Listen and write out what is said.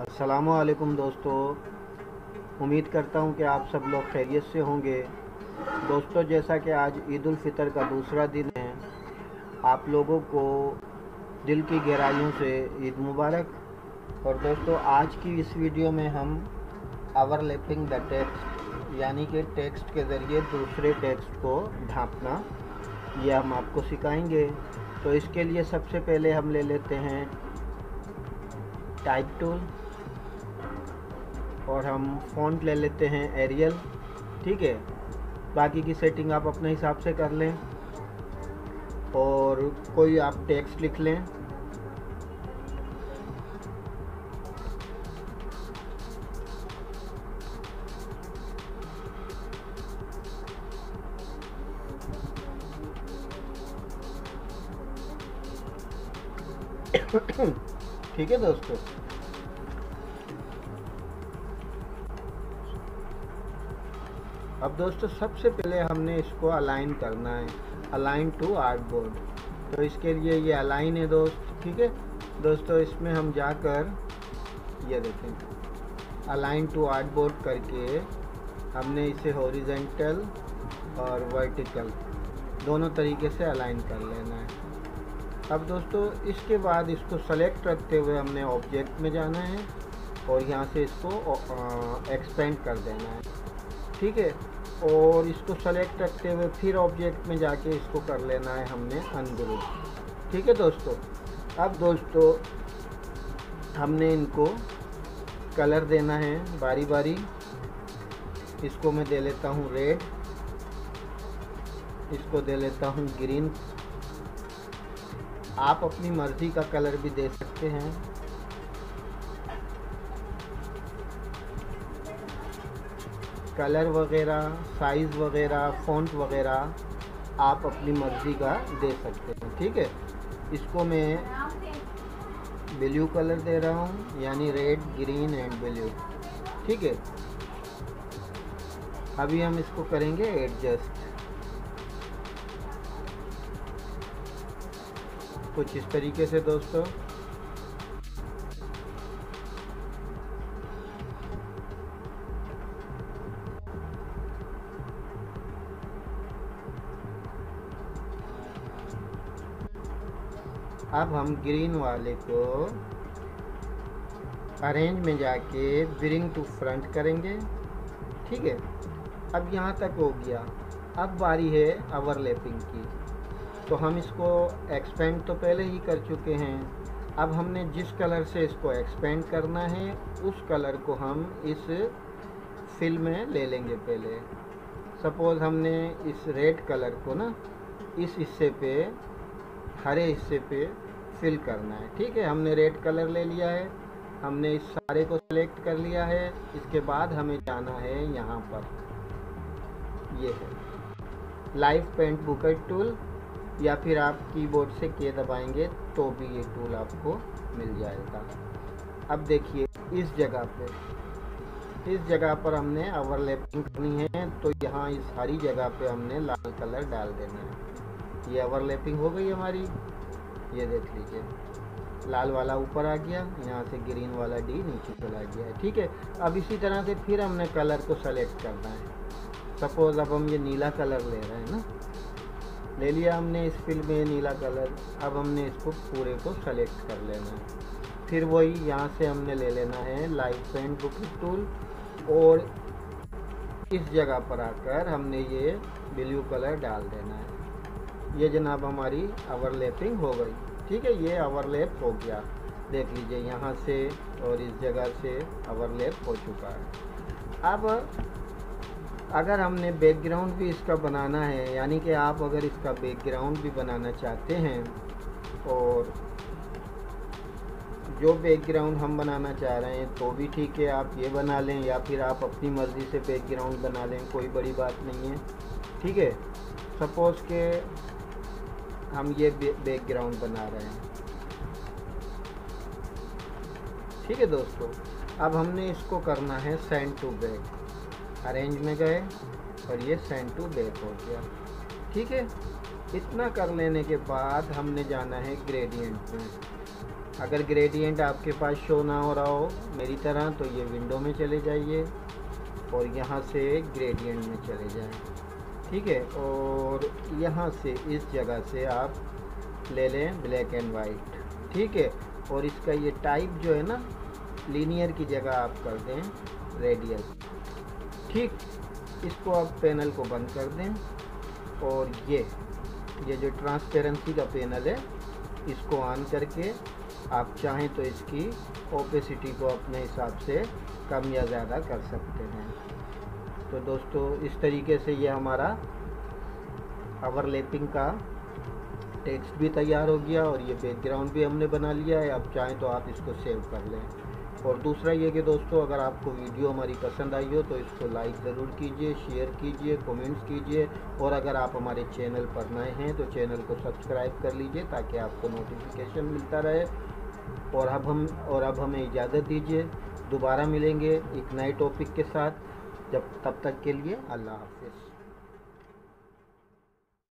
अस्सलामुअलैकुम दोस्तों, उम्मीद करता हूँ कि आप सब लोग खैरियत से होंगे। दोस्तों, जैसा कि आज ईद उल फितर का दूसरा दिन है, आप लोगों को दिल की गहराइयों से ईद मुबारक। और दोस्तों, आज की इस वीडियो में हम ओवरलैपिंग द टेक्स्ट यानी कि टेक्स्ट के ज़रिए दूसरे टेक्स्ट को ढांपना, यह हम आपको सिखाएंगे। तो इसके लिए सबसे पहले हम ले लेते हैं टाइप टूल और हम फ़ॉन्ट ले लेते हैं एरियल। ठीक है, बाकी की सेटिंग आप अपने हिसाब से कर लें और कोई आप टेक्स्ट लिख लें। ठीक है दोस्तों, अब दोस्तों सबसे पहले हमने इसको अलाइन करना है, अलाइन टू आर्टबोर्ड। तो इसके लिए ये अलाइन है ठीक है दोस्तों, इसमें हम जाकर ये देखें अलाइन टू आर्टबोर्ड करके हमने इसे हॉरिजॉन्टल और वर्टिकल दोनों तरीके से अलाइन कर लेना है। अब दोस्तों इसके बाद इसको सेलेक्ट रखते हुए हमने ऑब्जेक्ट में जाना है और यहाँ से इसको एक्सपेंड कर देना है। ठीक है, और इसको सेलेक्ट रखते हुए फिर ऑब्जेक्ट में जाके इसको कर लेना है हमने अनग्रुप। ठीक है दोस्तों, अब दोस्तों हमने इनको कलर देना है बारी बारी। इसको मैं दे लेता हूँ रेड, इसको दे लेता हूँ ग्रीन। आप अपनी मर्ज़ी का कलर भी दे सकते हैं। कलर वगैरह, साइज़ वगैरह, फ़ॉन्ट वगैरह आप अपनी मर्ज़ी का दे सकते हैं। ठीक है, इसको मैं ब्लू कलर दे रहा हूँ, यानी रेड, ग्रीन एंड ब्लू। ठीक है, अभी हम इसको करेंगे एडजस्ट। कुछ इस तरीके से दोस्तों। अब हम ग्रीन वाले को अरेंज में जाके ब्रिंग टू फ्रंट करेंगे। ठीक है, अब यहाँ तक हो गया। अब बारी है ओवरलैपिंग की। तो हम इसको एक्सपेंड तो पहले ही कर चुके हैं। अब हमने जिस कलर से इसको एक्सपेंड करना है उस कलर को हम इस फिल में ले लेंगे। पहले सपोज़ हमने इस रेड कलर को ना इस हिस्से पे, हरे हिस्से पे फिल करना है। ठीक है, हमने रेड कलर ले लिया है, हमने इस सारे को सिलेक्ट कर लिया है। इसके बाद हमें जाना है यहाँ पर, ये है लाइव पेंट बुकेट टूल, या फिर आप कीबोर्ड से के दबाएंगे तो भी ये टूल आपको मिल जाएगा। अब देखिए इस जगह पर हमने ओवरलैपिंग करनी है। तो यहाँ इस हरी जगह पे हमने लाल कलर डाल देना है। ये ओवरलैपिंग हो गई हमारी, ये देख लीजिए, लाल वाला ऊपर आ गया, यहाँ से ग्रीन वाला डी नीचे चला गया है। ठीक है, अब इसी तरह से फिर हमने कलर को सेलेक्ट करना है। सपोज़ अब हम ये नीला कलर ले रहे हैं ना, ले लिया हमने इस फिल में नीला कलर। अब हमने इसको पूरे को सेलेक्ट कर लेना है। फिर वही यहाँ से हमने ले लेना है लाइव पेंट बुकेट टूल और इस जगह पर आकर हमने ये ब्लू कलर डाल देना है। ये जनाब हमारी ओवरलैपिंग हो गई। ठीक है, ये ओवरलैप हो गया, देख लीजिए यहाँ से और इस जगह से ओवरलैप हो चुका है। अब अगर हमने बैकग्राउंड भी इसका बनाना है, यानी कि आप अगर इसका बैकग्राउंड भी बनाना चाहते हैं और जो बैकग्राउंड हम बनाना चाह रहे हैं तो भी ठीक है, आप ये बना लें या फिर आप अपनी मर्ज़ी से बैकग्राउंड बना लें, कोई बड़ी बात नहीं है। ठीक है, सपोज़ के हम ये बैकग्राउंड बना रहे हैं। ठीक है दोस्तों, अब हमने इसको करना है सेंड टू बैक। अरेंज में गए और ये सेंड टू बैक हो गया। ठीक है, इतना कर लेने के बाद हमने जाना है ग्रेडियंट में। अगर ग्रेडियंट आपके पास शो ना हो रहा हो मेरी तरह, तो ये विंडो में चले जाइए और यहाँ से ग्रेडियंट में चले जाएं, ठीक है। और यहाँ से इस जगह से आप ले लें ब्लैक एंड वाइट, ठीक है। और इसका ये टाइप जो है ना, लीनियर की जगह आप कर दें रेडियल, ठीक। इसको आप पैनल को बंद कर दें और ये जो ट्रांसपेरेंसी का पैनल है इसको ऑन करके आप चाहें तो इसकी ओपेसिटी को अपने हिसाब से कम या ज़्यादा कर सकते हैं। तो दोस्तों इस तरीके से ये हमारा ओवरलैपिंग का टेक्स्ट भी तैयार हो गया और ये बैकग्राउंड भी हमने बना लिया है। आप चाहें तो आप इसको सेव कर लें। और दूसरा ये कि दोस्तों, अगर आपको वीडियो हमारी पसंद आई हो तो इसको लाइक ज़रूर कीजिए, शेयर कीजिए, कमेंट्स कीजिए। और अगर आप हमारे चैनल पर नए हैं तो चैनल को सब्सक्राइब कर लीजिए ताकि आपको नोटिफिकेशन मिलता रहे। और अब हमें इजाज़त दीजिए, दोबारा मिलेंगे एक नए टॉपिक के साथ। तब तक के लिए अल्लाह हाफ़िज़।